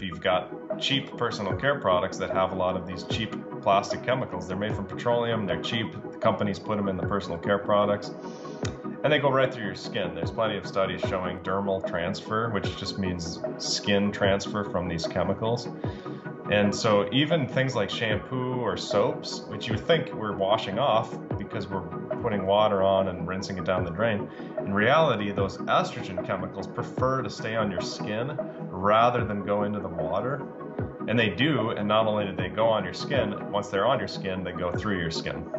if you've got cheap personal care products that have a lot of these cheap plastic chemicals. They're made from petroleum, they're cheap, the companies put them in the personal care products, and they go right through your skin. There's plenty of studies showing dermal transfer, which just means skin transfer from these chemicals. And so even things like shampoo or soaps, which you would think we're washing off because we're putting water on and rinsing it down the drain, in reality, those estrogen chemicals prefer to stay on your skin rather than go into the water. And they do, and not only do they go on your skin, once they're on your skin, they go through your skin.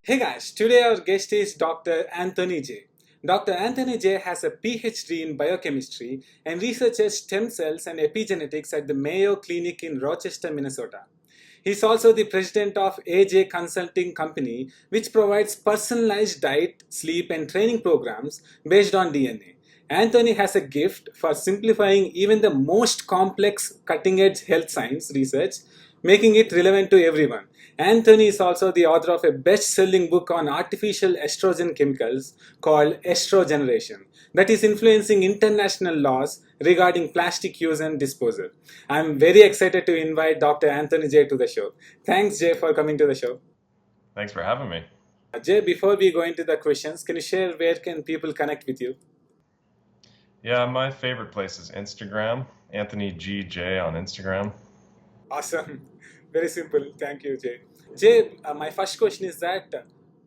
Hey guys, today our guest is Dr. Anthony J. Dr. Anthony J has a Ph.D. in biochemistry and researches stem cells and epigenetics at the Mayo Clinic in Rochester, Minnesota. He is also the president of AJ Consulting Company, which provides personalized diet, sleep, and training programs based on DNA. Anthony has a gift for simplifying even the most complex cutting-edge health science research, making it relevant to everyone. Anthony is also the author of a best-selling book on artificial estrogen chemicals called Estrogeneration that is influencing international laws regarding plastic use and disposal. I'm very excited to invite Dr. Anthony J to the show. Thanks, Jay, for coming to the show. Thanks for having me. Jay, before we go into the questions, can you share where can people connect with you? Yeah, my favorite place is Instagram, Anthony GJ on Instagram. Awesome. Very simple. Thank you, Jay. Jay, my first question is that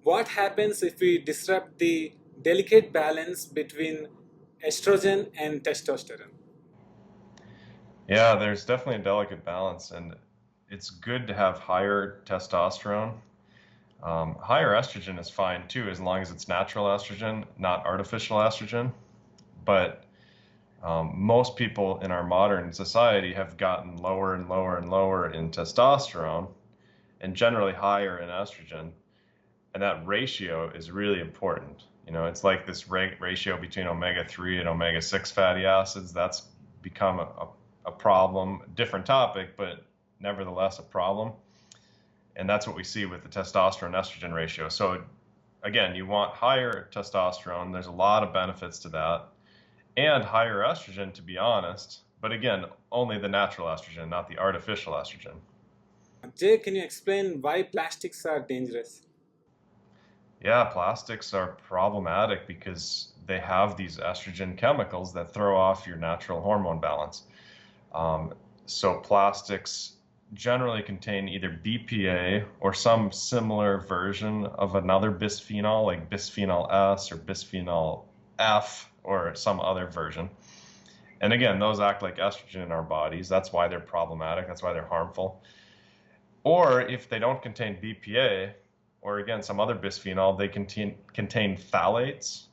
what happens if we disrupt the delicate balance between estrogen and testosterone? Yeah, there's definitely a delicate balance, and it's good to have higher testosterone. Higher estrogen is fine too, as long as it's natural estrogen, not artificial estrogen. But most people in our modern society have gotten lower and lower and lower in testosterone and generally higher in estrogen. And that ratio is really important. You know, it's like this ratio between omega-3 and omega-6 fatty acids. That's become a problem, different topic, but nevertheless a problem. And that's what we see with the testosterone estrogen ratio. So again, you want higher testosterone. There's a lot of benefits to that. And higher estrogen, to be honest, but again, only the natural estrogen, not the artificial estrogen. Jay, can you explain why plastics are dangerous? Yeah, plastics are problematic because they have these estrogen chemicals that throw off your natural hormone balance. So plastics generally contain either BPA or some similar version of another bisphenol, like bisphenol S or bisphenol F or some other version. And again, those act like estrogen in our bodies. That's why they're problematic. That's why they're harmful. Or if they don't contain BPA, or again, some other bisphenol, they contain phthalates,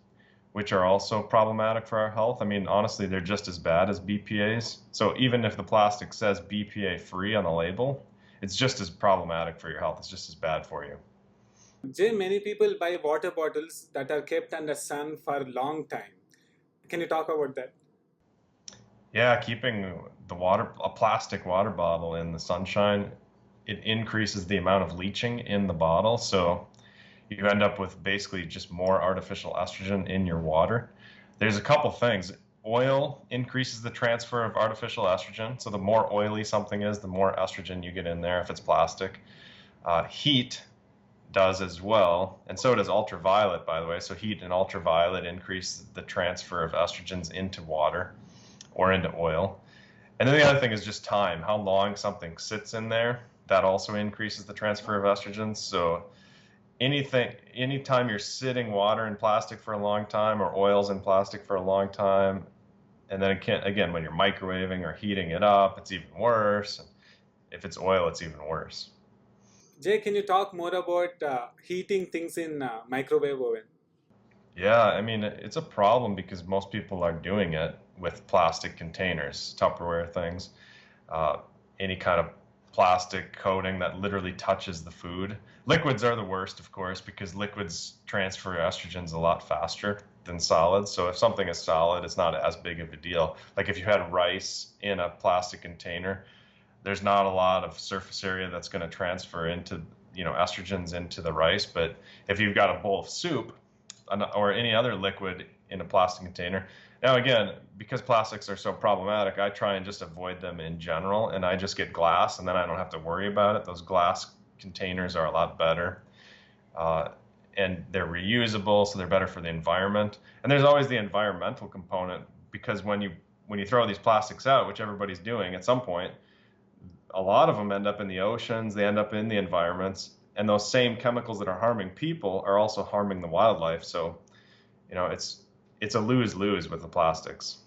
which are also problematic for our health. I mean, honestly, they're just as bad as BPAs. So even if the plastic says BPA free on the label, it's just as problematic for your health. It's just as bad for you. Jay, many people buy water bottles that are kept under sun for a long time. Can you talk about that? Yeah, keeping a plastic water bottle in the sunshine, it increases the amount of leaching in the bottle. So you end up with basically just more artificial estrogen in your water. There's a couple things. Oil increases the transfer of artificial estrogen. So the more oily something is, the more estrogen you get in there if it's plastic. Heat does as well, and so does ultraviolet, by the way. So heat and ultraviolet increase the transfer of estrogens into water or into oil. And then the other thing is just time, how long something sits in there. That also increases the transfer of estrogens. So anytime you're sitting water in plastic for a long time or oils in plastic for a long time, and then again, when you're microwaving or heating it up, it's even worse. If it's oil, it's even worse. Jay, can you talk more about heating things in microwave oven? Yeah, I mean, it's a problem because most people are doing it with plastic containers, Tupperware things, any kind of plastic coating that literally touches the food. Liquids are the worst, of course, because liquids transfer estrogens a lot faster than solids. So if something is solid, it's not as big of a deal. Like if you had rice in a plastic container, there's not a lot of surface area that's going to transfer into estrogens into the rice. But if you've got a bowl of soup or any other liquid in a plastic container, now again, because plastics are so problematic, I try and just avoid them in general, and I just get glass, and then I don't have to worry about it. Those glass containers are a lot better. Uh, and they're reusable, so they're better for the environment. And there's always the environmental component, because when you throw these plastics out, which everybody's doing at some point, a lot of them end up in the oceans, they end up in the environments, and those same chemicals that are harming people are also harming the wildlife. So, it's a lose-lose with the plastics.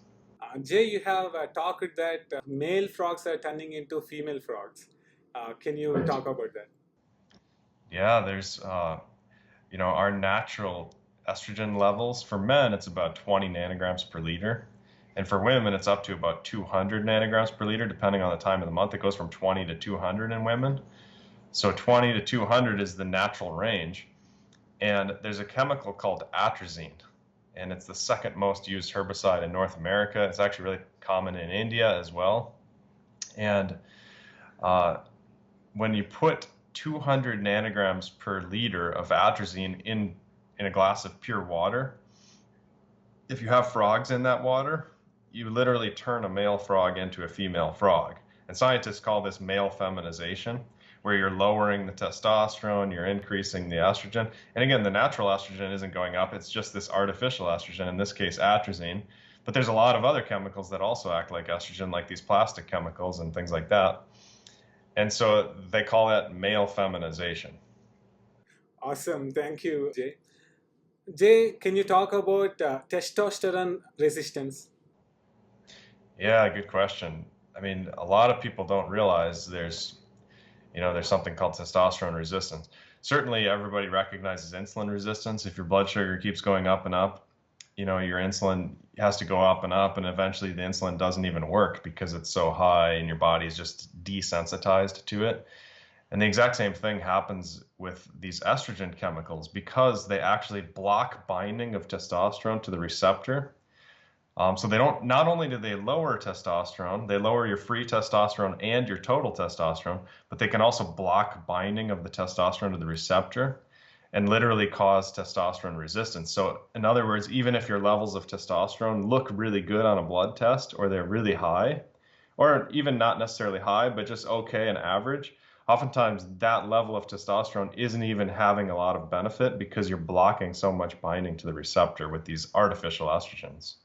Jay, you have talked that male frogs are turning into female frogs. Can you talk about that? Yeah, there's our natural estrogen levels for men, it's about 20 nanograms per liter. And for women, it's up to about 200 nanograms per liter, depending on the time of the month. It goes from 20 to 200 in women. So 20 to 200 is the natural range. And there's a chemical called atrazine, and it's the second most used herbicide in North America. It's actually really common in India as well. And uh, when you put 200 nanograms per liter of atrazine in a glass of pure water, if you have frogs in that water, you literally turn a male frog into a female frog. And scientists call this male feminization, where you're lowering the testosterone, you're increasing the estrogen. And again, the natural estrogen isn't going up, it's just this artificial estrogen, in this case atrazine. But there's a lot of other chemicals that also act like estrogen, like these plastic chemicals and things like that. And so they call that male feminization. Awesome. Thank you, Jay. Jay, can you talk about testosterone resistance? Yeah, good question. I mean, a lot of people don't realize there's something called testosterone resistance. Certainly, everybody recognizes insulin resistance. If your blood sugar keeps going up and up, your insulin has to go up, and eventually the insulin doesn't even work because it's so high and your body is just desensitized to it. And the exact same thing happens with these estrogen chemicals because they actually block binding of testosterone to the receptor. So they don't, not only do they lower testosterone, they lower your free testosterone and your total testosterone, but they can also block binding of the testosterone to the receptor and literally cause testosterone resistance. So in other words, even if your levels of testosterone look really good on a blood test, or they're really high, or even not necessarily high, but just okay and average, oftentimes that level of testosterone isn't even having a lot of benefit because you're blocking so much binding to the receptor with these artificial estrogens.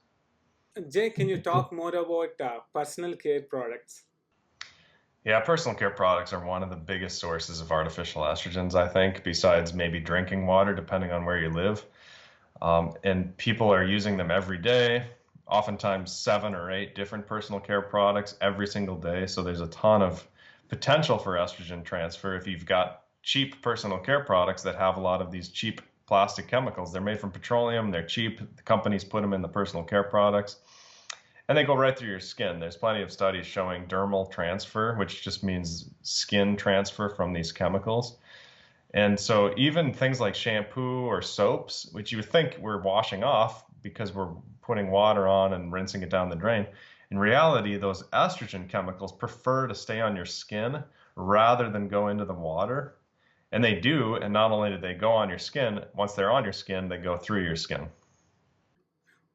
Jay, can you talk more about personal care products? Yeah, personal care products are one of the biggest sources of artificial estrogens, I think, besides maybe drinking water, depending on where you live. And people are using them every day, oftentimes 7 or 8 different personal care products every single day. So there's a ton of potential for estrogen transfer if you've got cheap personal care products that have a lot of these cheap plastic chemicals. They're made from petroleum, they're cheap, the companies put them in the personal care products, and they go right through your skin. There's plenty of studies showing dermal transfer, which just means skin transfer from these chemicals. And so even things like shampoo or soaps, which you would think we're washing off because we're putting water on and rinsing it down the drain, in reality, those estrogen chemicals prefer to stay on your skin rather than go into the water. And they do, and not only do they go on your skin, once they're on your skin, they go through your skin.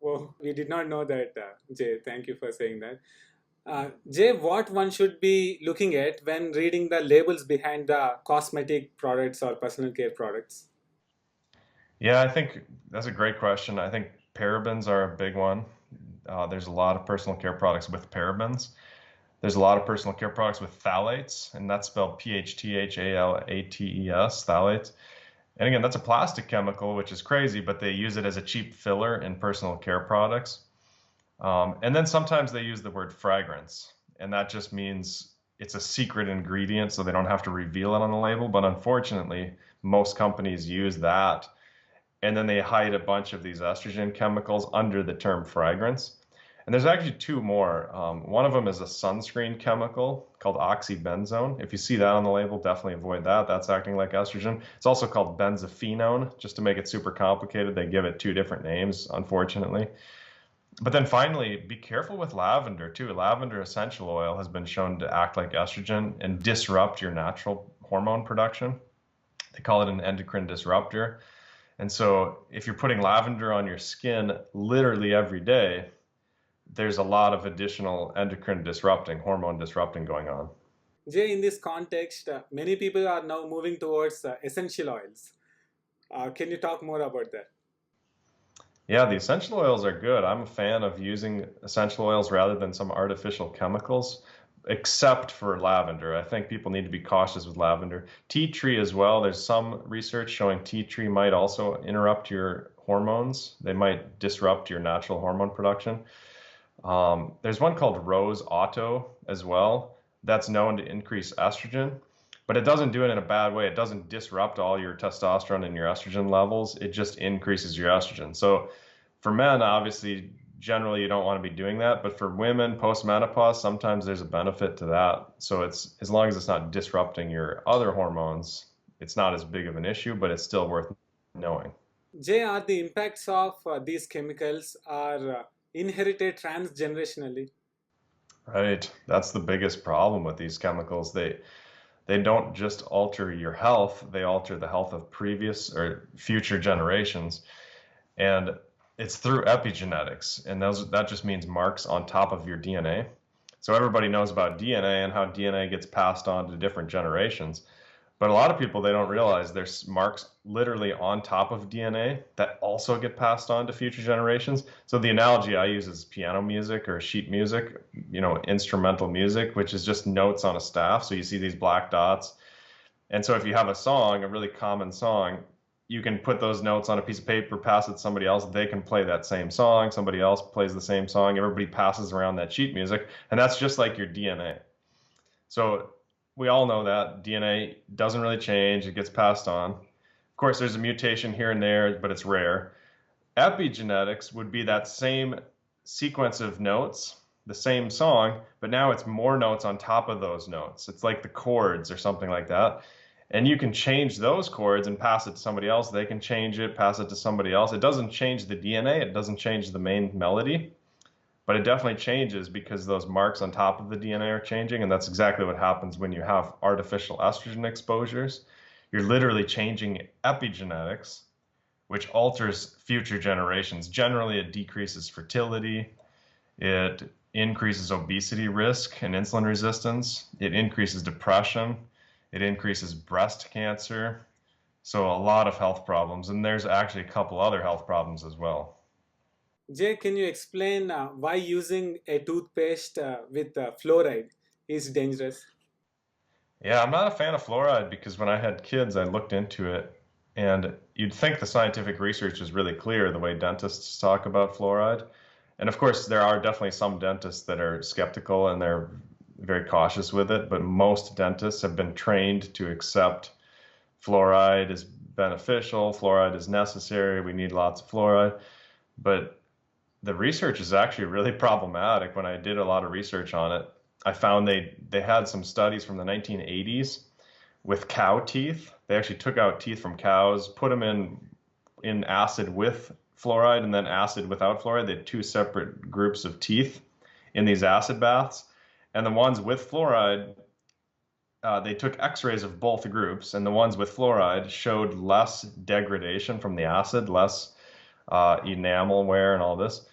Well, we did not know that, Jay. Thank you for saying that. Jay, what one should be looking at when reading the labels behind the cosmetic products or personal care products? Yeah, I think that's a great question. I think parabens are a big one. There's a lot of personal care products with parabens. There's a lot of personal care products with phthalates, and that's spelled PHTHALATES, phthalates. And again, that's a plastic chemical, which is crazy, but they use it as a cheap filler in personal care products. And then sometimes they use the word fragrance, and that just means it's a secret ingredient, so they don't have to reveal it on the label. But unfortunately, most companies use that, and then they hide a bunch of these estrogen chemicals under the term fragrance. And there's actually 2 more. One of them is a sunscreen chemical called oxybenzone. If you see that on the label, definitely avoid that. That's acting like estrogen. It's also called benzophenone. Just to make it super complicated, they give it 2 different names, unfortunately. But then finally, be careful with lavender too. Lavender essential oil has been shown to act like estrogen and disrupt your natural hormone production. They call it an endocrine disruptor. And so if you're putting lavender on your skin literally every day, there's a lot of additional endocrine disrupting, hormone disrupting going on. Jay, in this context, many people are now moving towards essential oils. Can you talk more about that? Yeah, the essential oils are good. I'm a fan of using essential oils rather than some artificial chemicals, except for lavender. I think people need to be cautious with lavender. Tea tree as well. There's some research showing tea tree might also interrupt your hormones. They might disrupt your natural hormone production. There's one called Rose Otto as well that's known to increase estrogen, but it doesn't do it in a bad way. It doesn't disrupt all your testosterone and your estrogen levels. It just increases your estrogen. So for men, obviously, generally you don't want to be doing that, but for women post-menopause, sometimes there's a benefit to that. So it's as long as it's not disrupting your other hormones, it's not as big of an issue, but it's still worth knowing. Jay, are the impacts of these chemicals are inherited transgenerationally? Right. That's the biggest problem with these chemicals. They don't just alter your health, they alter the health of previous or future generations. And it's through epigenetics. And that just means marks on top of your DNA. So everybody knows about DNA and how DNA gets passed on to different generations. But a lot of people, they don't realize there's marks literally on top of DNA that also get passed on to future generations. So the analogy I use is piano music or sheet music, instrumental music, which is just notes on a staff. So you see these black dots. And so if you have a song, a really common song, you can put those notes on a piece of paper, pass it to somebody else. They can play that same song. Somebody else plays the same song. Everybody passes around that sheet music. And that's just like your DNA. So we all know that DNA doesn't really change. It gets passed on. Of course, there's a mutation here and there, but it's rare. Epigenetics would be that same sequence of notes, the same song, but now it's more notes on top of those notes. It's like the chords or something like that. And you can change those chords and pass it to somebody else. They can change it, pass it to somebody else. It doesn't change the DNA. It doesn't change the main melody, but it definitely changes because those marks on top of the DNA are changing. And that's exactly what happens when you have artificial estrogen exposures. You're literally changing epigenetics, which alters future generations. Generally, it decreases fertility. It increases obesity risk and insulin resistance. It increases depression. It increases breast cancer. So a lot of health problems. And there's actually a couple other health problems as well. Jay, can you explain why using a toothpaste with fluoride is dangerous? Yeah, I'm not a fan of fluoride because when I had kids, I looked into it, and you'd think the scientific research is really clear the way dentists talk about fluoride. And of course, there are definitely some dentists that are skeptical and they're very cautious with it, but most dentists have been trained to accept fluoride is beneficial, fluoride is necessary, we need lots of fluoride. But the research is actually really problematic. When I did a lot of research on it, I found they had some studies from the 1980s with cow teeth. They actually took out teeth from cows, put them in acid with fluoride and then acid without fluoride. They had two separate groups of teeth in these acid baths. And the ones with fluoride, they took x-rays of both groups, and the ones with fluoride showed less degradation from the acid, less enamel wear and all this.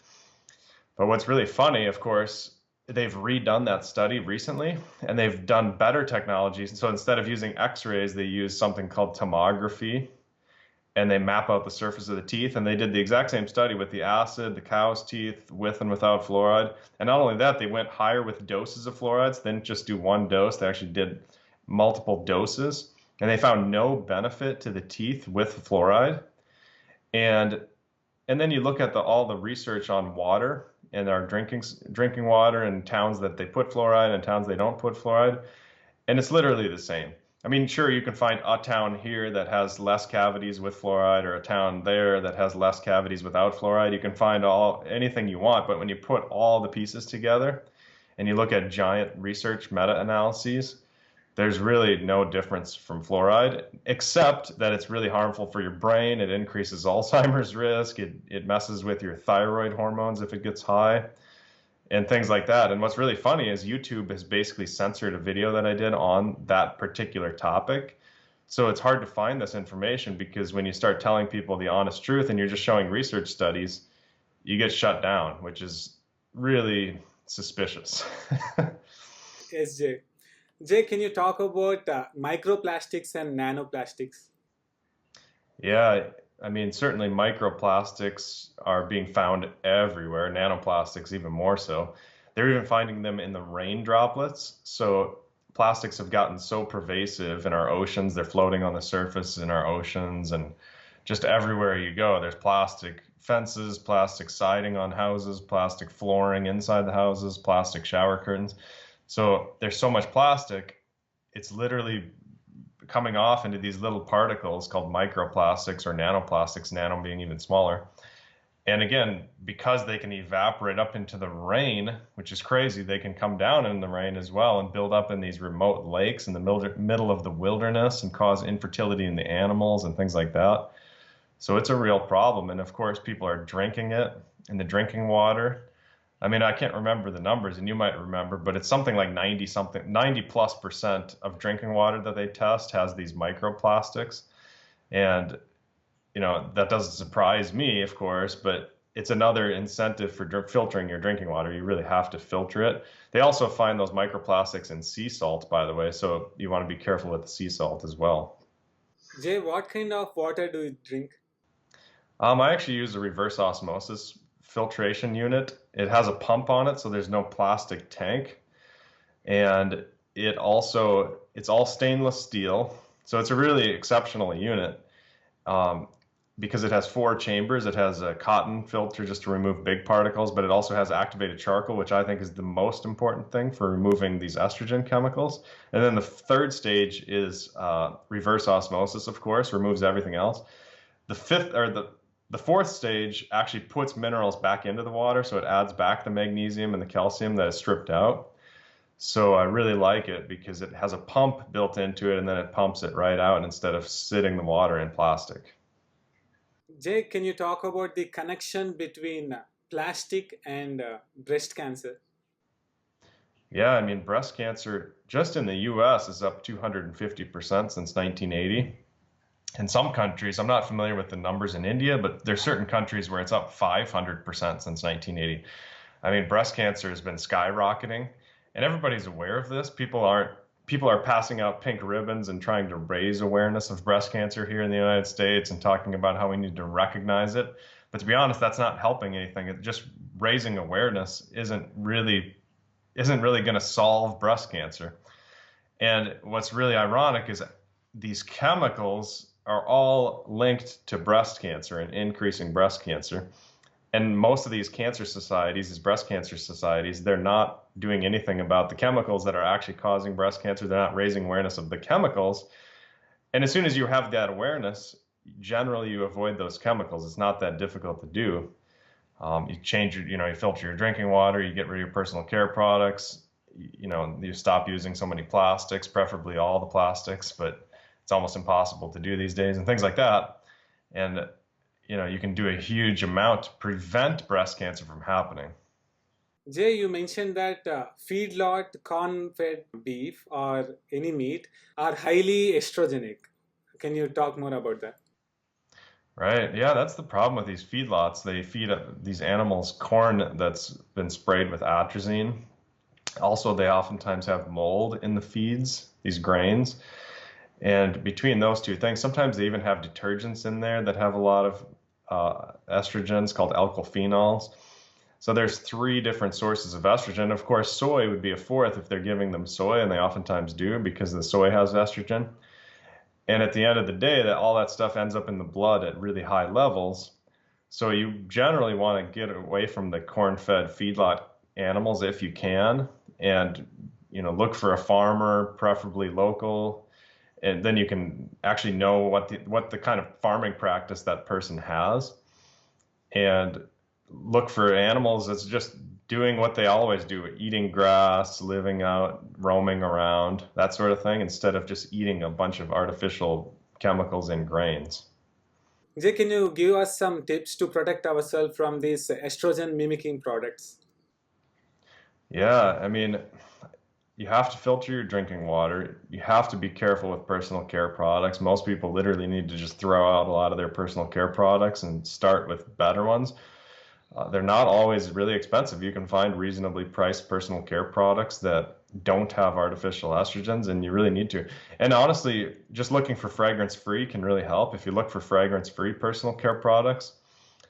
But what's really funny, of course, they've redone that study recently, and they've done better technologies. So instead of using x-rays, they use something called tomography, and they map out the surface of the teeth. And they did the exact same study with the acid, the cow's teeth, with and without fluoride. And not only that, they went higher with doses of fluorides. They didn't just do one dose. They actually did multiple doses. And they found no benefit to the teeth with fluoride. And then you look at all the research on water and our drinking water in towns that they put fluoride and towns they don't put fluoride, and it's literally the same. I mean, sure, you can find a town here that has less cavities with fluoride or a town there that has less cavities without fluoride. You can find anything you want, but when you put all the pieces together and you look at giant research meta-analyses, there's really no difference from fluoride, except that it's really harmful for your brain. It increases Alzheimer's risk. It messes with your thyroid hormones if it gets high, and things like that. And what's really funny is YouTube has basically censored a video that I did on that particular topic So it's hard to find this information because when you start telling people the honest truth and you're just showing research studies, you get shut down, which is really suspicious. Yes, Jay. Jay, can you talk about microplastics and nanoplastics? Yeah, I mean, certainly microplastics are being found everywhere, nanoplastics even more so. They're even finding them in the rain droplets. So plastics have gotten so pervasive in our oceans, they're floating on the surface in our oceans, and just everywhere you go, there's plastic fences, plastic siding on houses, plastic flooring inside the houses, plastic shower curtains. So there's so much plastic, it's literally coming off into these little particles called microplastics or nanoplastics, nano being even smaller. And again, because they can evaporate up into the rain, which is crazy, they can come down in the rain as well and build up in these remote lakes in the middle of the wilderness and cause infertility in the animals and things like that. So it's a real problem. And of course, people are drinking it in the drinking water. I mean, I can't remember the numbers, and you might remember, but it's something like 90+ % of drinking water that they test has these microplastics. And, that doesn't surprise me, of course, but it's another incentive for filtering your drinking water. You really have to filter it. They also find those microplastics in sea salt, by the way, so you want to be careful with the sea salt as well. Jay, what kind of water do you drink? I actually use a reverse osmosis filtration unit. It has a pump on it, so there's no plastic tank. And it's all stainless steel. So it's a really exceptional unit um, because it has 4 chambers. It has a cotton filter just to remove big particles, but it also has activated charcoal, which I think is the most important thing for removing these estrogen chemicals. And then the third stage is reverse osmosis, of course, removes everything else. The fourth stage actually puts minerals back into the water, so it adds back the magnesium and the calcium that is stripped out. So I really like it because it has a pump built into it and then it pumps it right out instead of sitting the water in plastic. Jay, can you talk about the connection between plastic and breast cancer? Yeah, I mean, breast cancer just in the US is up 250% since 1980. In some countries, I'm not familiar with the numbers in India, but there's certain countries where it's up 500% since 1980. I mean, breast cancer has been skyrocketing, and everybody's aware of this. People are passing out pink ribbons and trying to raise awareness of breast cancer here in the United States and talking about how we need to recognize it. But to be honest, that's not helping anything. It just raising awareness isn't really going to solve breast cancer. And what's really ironic is these chemicals are all linked to breast cancer and increasing breast cancer. And most of these cancer societies, these breast cancer societies, they're not doing anything about the chemicals that are actually causing breast cancer. They're not raising awareness of the chemicals. And as soon as you have that awareness, generally you avoid those chemicals. It's not that difficult to do. You filter your drinking water, you get rid of your personal care products, you stop using so many plastics, preferably all the plastics, but it's almost impossible to do these days and things like that. And you can do a huge amount to prevent breast cancer from happening. Jay, you mentioned that feedlot corn-fed beef or any meat are highly estrogenic. Can you talk more about that? Right. Yeah, that's the problem with these feedlots. They feed these animals corn that's been sprayed with atrazine. Also, they oftentimes have mold in the feeds, these grains. And between those two things, sometimes they even have detergents in there that have a lot of estrogens called alkyl phenols. So there's 3 different sources of estrogen. Of course, soy would be a fourth if they're giving them soy, and they oftentimes do because the soy has estrogen. And at the end of the day, all that stuff ends up in the blood at really high levels. So you generally want to get away from the corn-fed feedlot animals if you can, and look for a farmer, preferably local, and then you can actually know what the kind of farming practice that person has, and look for animals that's just doing what they always do, eating grass, living out, roaming around, that sort of thing, instead of just eating a bunch of artificial chemicals in grains. Jay, can you give us some tips to protect ourselves from these estrogen mimicking products? Yeah, I mean, you have to filter your drinking water. You have to be careful with personal care products. Most people literally need to just throw out a lot of their personal care products and start with better ones. They're not always really expensive. You can find reasonably priced personal care products that don't have artificial estrogens, and you really need to. And honestly, just looking for fragrance-free can really help. If you look for fragrance-free personal care products,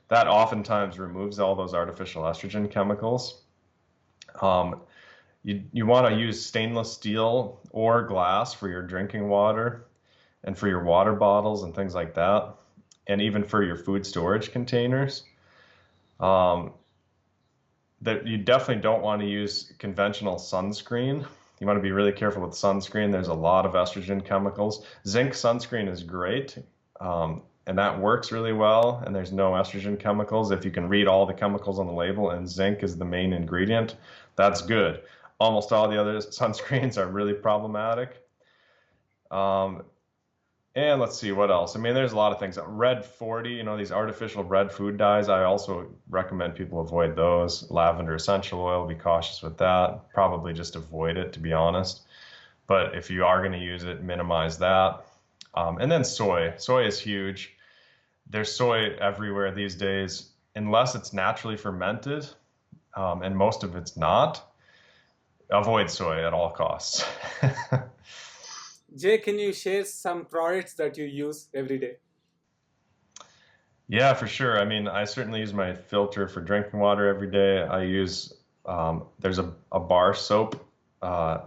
that oftentimes removes all those artificial estrogen chemicals. Um, you want to use stainless steel or glass for your drinking water and for your water bottles and things like that, and even for your food storage containers. Um, that you definitely don't want to use conventional sunscreen. You want to be really careful with sunscreen. There's a lot of estrogen chemicals. Zinc sunscreen is great, and that works really well, and there's no estrogen chemicals. If you can read all the chemicals on the label and zinc is the main ingredient, that's good. Almost all the other sunscreens are really problematic. Um, and let's see what else. I mean, there's a lot of things. Red 40, these artificial red food dyes, I also recommend people avoid those. Lavender essential oil, be cautious with that. Probably just avoid it, to be honest. But if you are going to use it, minimize that. And then soy. Soy is huge. There's soy everywhere these days, unless it's naturally fermented, and most of it's not. Avoid soy at all costs. Jay, can you share some products that you use every day? Yeah, for sure. I mean, I certainly use my filter for drinking water every day. I use, there's a bar soap. Uh,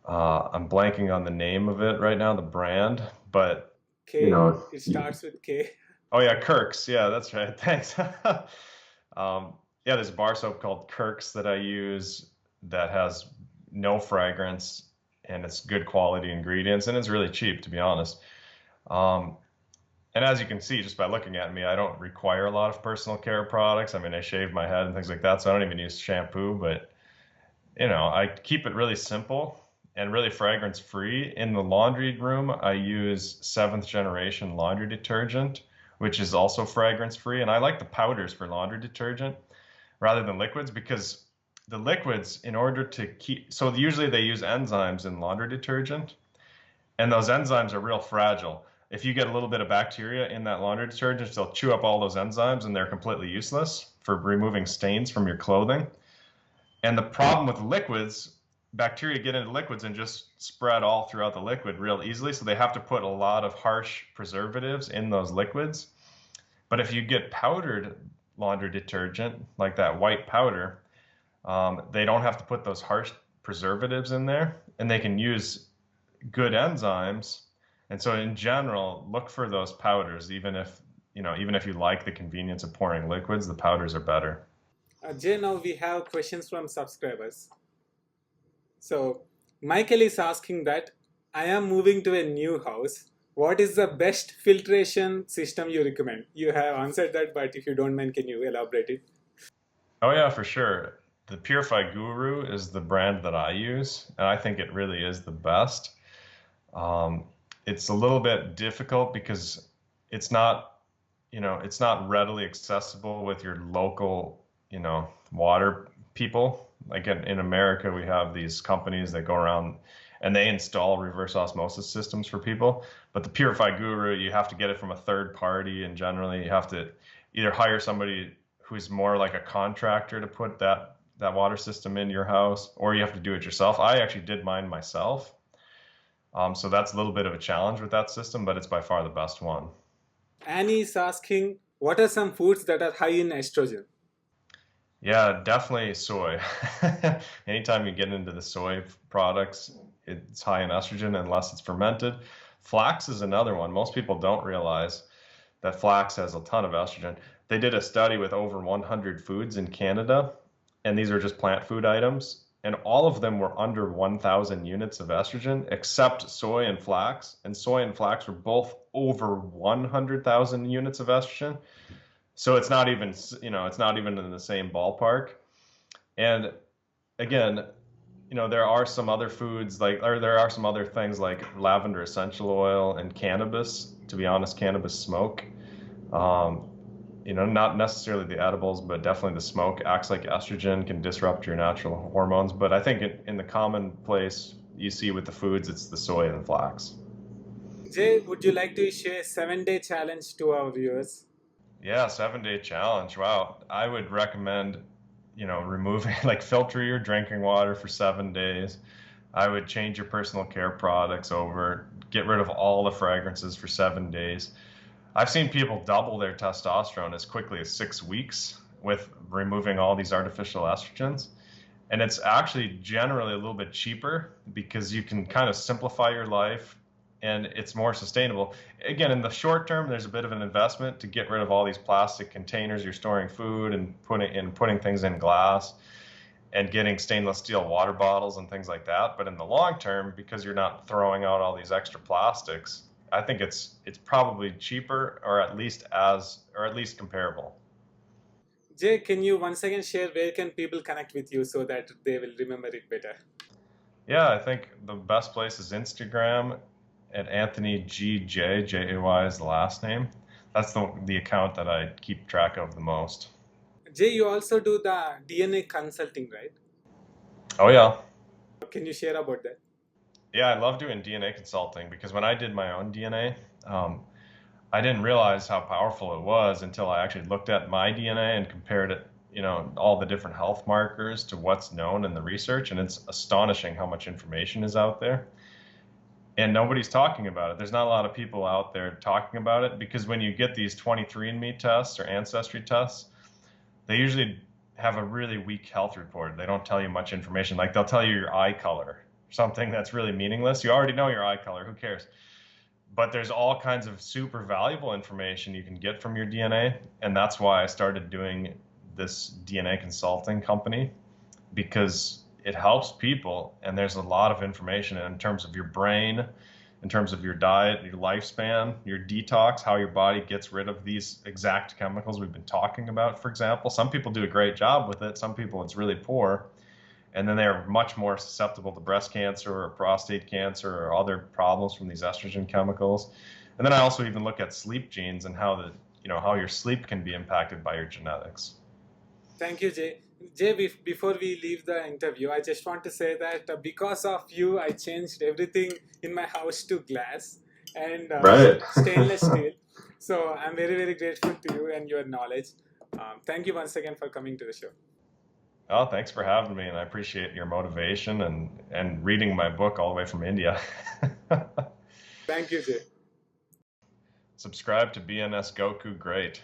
I'm blanking on the name of it right now, the brand, but K. It starts with K. oh yeah, Kirk's. Yeah, that's right. Thanks. Yeah, there's a bar soap called Kirk's that I use that has no fragrance and it's good quality ingredients and it's really cheap, to be honest. Um, And as you can see, just by looking at me, I don't require a lot of personal care products. I mean, I shave my head and things like that, so I don't even use shampoo, but I keep it really simple and really fragrance free. In the laundry room, I use seventh generation laundry detergent, which is also fragrance free. And I like the powders for laundry detergent rather than liquids because the liquids, in order to keep, so usually they use enzymes in laundry detergent, and those enzymes are real fragile. If you get a little bit of bacteria in that laundry detergent, they'll chew up all those enzymes and they're completely useless for removing stains from your clothing. And the problem with liquids, bacteria get into liquids and just spread all throughout the liquid real easily. So they have to put a lot of harsh preservatives in those liquids. But if you get powdered laundry detergent, like that white powder, they don't have to put those harsh preservatives in there and they can use good enzymes. And so in general, look for those powders, even if you like the convenience of pouring liquids, the powders are better. Jay, now we have questions from subscribers. So, Michael is asking that I am moving to a new house. What is the best filtration system you recommend? You have answered that, but if you don't mind, can you elaborate it? Oh yeah, for sure. The Purify Guru is the brand that I use, and I think it really is the best. Um, it's a little bit difficult because it's not, it's not readily accessible with your local, water people. Like in America, we have these companies that go around and they install reverse osmosis systems for people. But the Purify Guru, you have to get it from a third party, and generally you have to either hire somebody who's more like a contractor to put that water system in your house, or you have to do it yourself. I actually did mine myself. So that's a little bit of a challenge with that system, but it's by far the best one. Annie is asking, what are some foods that are high in estrogen? Yeah, definitely soy. Anytime you get into the soy products, it's high in estrogen unless it's fermented. Flax is another one. Most people don't realize that flax has a ton of estrogen. They did a study with over 100 foods in Canada, and these are just plant food items, and all of them were under 1,000 units of estrogen, except soy and flax. And soy and flax were both over 100,000 units of estrogen. So it's not even, it's not even in the same ballpark. And again, there are some other foods or there are some other things like lavender essential oil and cannabis. To be honest, cannabis smoke. Um, Not necessarily the edibles, but definitely the smoke acts like estrogen, can disrupt your natural hormones. But I think in the commonplace you see with the foods, it's the soy and the flax. Jay, would you like to share a 7-day challenge to our viewers? Yeah, 7-day challenge. Wow. I would recommend, removing, like filter your drinking water for 7 days. I would change your personal care products over, get rid of all the fragrances for 7 days. I've seen people double their testosterone as quickly as 6 weeks with removing all these artificial estrogens. And it's actually generally a little bit cheaper because you can kind of simplify your life and it's more sustainable. Again, in the short term, there's a bit of an investment to get rid of all these plastic containers you're storing food and putting things in glass and getting stainless steel water bottles and things like that. But in the long term, because you're not throwing out all these extra plastics, I think it's probably cheaper or at least comparable. Jay, can you once again share where can people connect with you so that they will remember it better? Yeah, I think the best place is Instagram at Anthony Jay is the last name. That's the account that I keep track of the most. Jay, you also do the DNA consulting, right? Oh yeah. Can you share about that? Yeah, I love doing DNA consulting because when I did my own DNA, I didn't realize how powerful it was until I actually looked at my DNA and compared it, all the different health markers to what's known in the research, and it's astonishing how much information is out there. And nobody's talking about it. There's not a lot of people out there talking about it because when you get these 23andMe tests or ancestry tests, they usually have a really weak health report. They don't tell you much information. Like they'll tell you your eye color, something that's really meaningless. You already know your eye color. Who cares? But there's all kinds of super valuable information you can get from your DNA. And that's why I started doing this DNA consulting company because it helps people. And there's a lot of information in terms of your brain, in terms of your diet, your lifespan, your detox, how your body gets rid of these exact chemicals we've been talking about, for example. Some people do a great job with it. Some people it's really poor. And then they're much more susceptible to breast cancer or prostate cancer or other problems from these estrogen chemicals. And then I also even look at sleep genes and how your sleep can be impacted by your genetics. Thank you, Jay. Jay, before we leave the interview, I just want to say that because of you, I changed everything in my house to glass and Right. stainless steel. So I'm very, very grateful to you and your knowledge. Thank you once again for coming to the show. Oh, thanks for having me, and I appreciate your motivation and reading my book all the way from India. Thank you, Jay. Subscribe to BNS Goku, great.